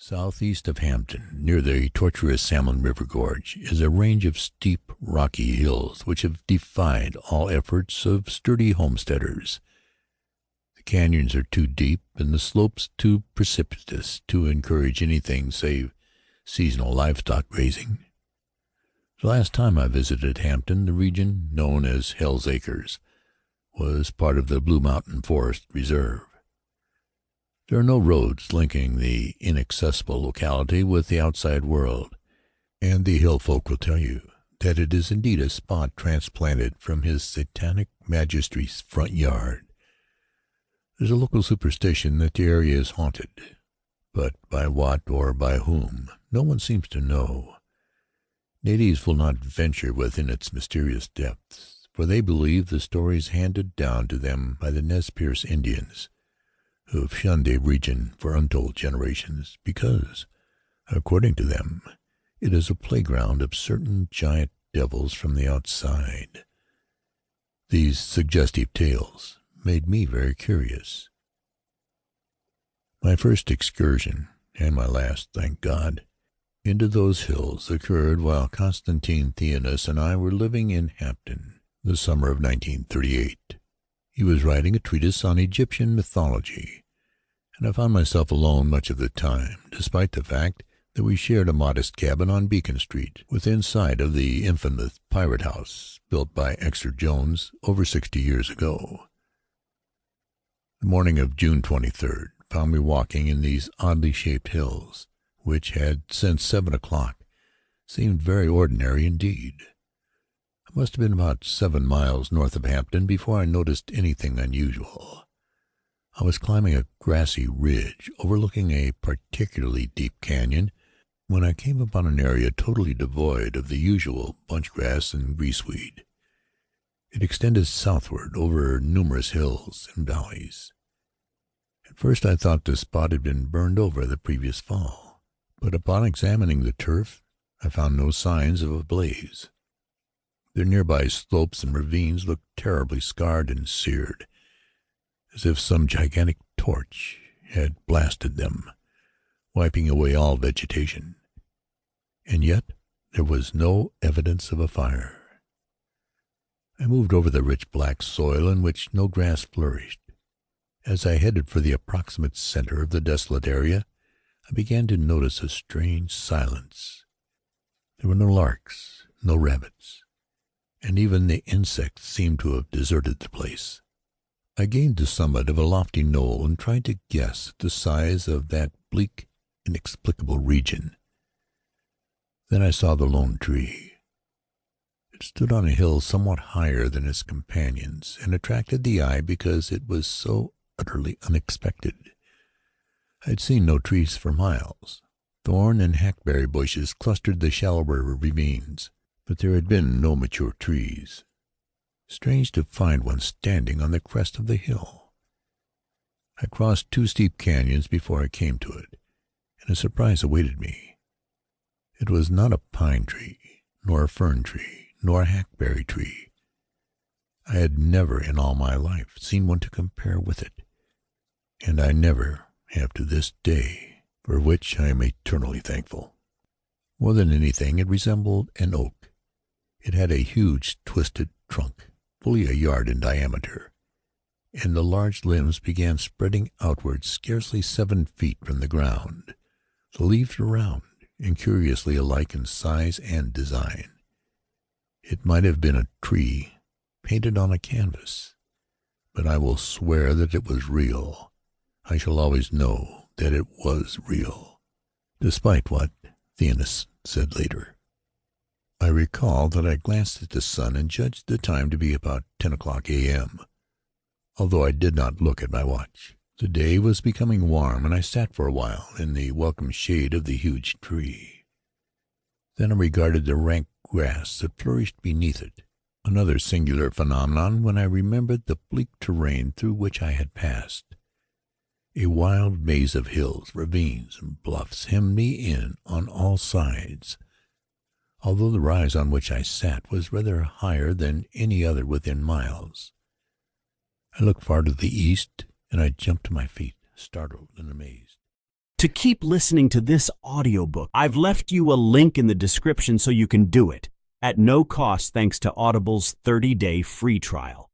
Southeast of Hampton, near the tortuous Salmon River Gorge, is a range of steep, rocky hills which have defied all efforts of sturdy homesteaders. The canyons are too deep and the slopes too precipitous to encourage anything save seasonal livestock grazing. The last time I visited Hampton, the region known as Hell's Acres was part of the Blue Mountain Forest Reserve. There are no roads linking the inaccessible locality with the outside world, and the hill folk will tell you that it is indeed a spot transplanted from his satanic majesty's front yard. There's a local superstition that the area is haunted, but by what or by whom, no one seems to know. Natives will not venture within its mysterious depths, for they believe the stories handed down to them by the Nez Perce Indians, who have shunned the region for untold generations, because, according to them, it is a playground of certain giant devils from the outside. These suggestive tales made me very curious. My first excursion, and my last, thank God, into those hills occurred while Constantine Theonis and I were living in Hampton, the summer of 1938. He was writing a treatise on Egyptian mythology, and I found myself alone much of the time, despite the fact that we shared a modest cabin on Beacon Street, within sight of the infamous pirate house built by Exeter Jones over 60 years ago. The morning of June 23rd found me walking in these oddly shaped hills, which had, since 7 o'clock, seemed very ordinary indeed. I must have been about 7 miles north of Hampton before I noticed anything unusual. I was climbing a grassy ridge overlooking a particularly deep canyon when I came upon an area totally devoid of the usual bunchgrass and greaseweed. It extended southward over numerous hills and valleys. At first I thought the spot had been burned over the previous fall, but upon examining the turf I found no signs of a blaze. The nearby slopes and ravines looked terribly scarred and seared, as if some gigantic torch had blasted them, wiping away all vegetation. And yet there was no evidence of a fire. I moved over the rich black soil in which no grass flourished. As I headed for the approximate center of the desolate area, I began to notice a strange silence. There were no larks, no rabbits, and even the insects seemed to have deserted the place. I gained the summit of a lofty knoll and tried to guess at the size of that bleak, inexplicable region. Then I saw the lone tree. It stood on a hill somewhat higher than its companions, and attracted the eye because it was so utterly unexpected. I had seen no trees for miles. Thorn and hackberry bushes clustered the shallower ravines, but there had been no mature trees. Strange to find one standing on the crest of the hill. I crossed 2 steep canyons before I came to it, and a surprise awaited me. It was not a pine tree, nor a fern tree, nor a hackberry tree. I had never in all my life seen one to compare with it, and I never have to this day, for which I am eternally thankful. More than anything, it resembled an oak. It had a huge twisted trunk, fully a yard in diameter, and the large limbs began spreading outward scarcely 7 feet from the ground. The leaves were round and curiously alike in size and design. It might have been a tree painted on a canvas, but I will swear that it was real. I shall always know that it was real, despite what Theonis said later. I recall that I glanced at the sun and judged the time to be about 10 o'clock a.m., although I did not look at my watch. The day was becoming warm, and I sat for a while in the welcome shade of the huge tree. Then I regarded the rank grass that flourished beneath it, another singular phenomenon when I remembered the bleak terrain through which I had passed. A wild maze of hills, ravines, and bluffs hemmed me in on all sides, although the rise on which I sat was rather higher than any other within miles. I looked far to the east, and I jumped to my feet, startled and amazed. to keep listening to this audiobook. I've left you a link in the description so you can do it at no cost thanks to Audible's 30-day free trial.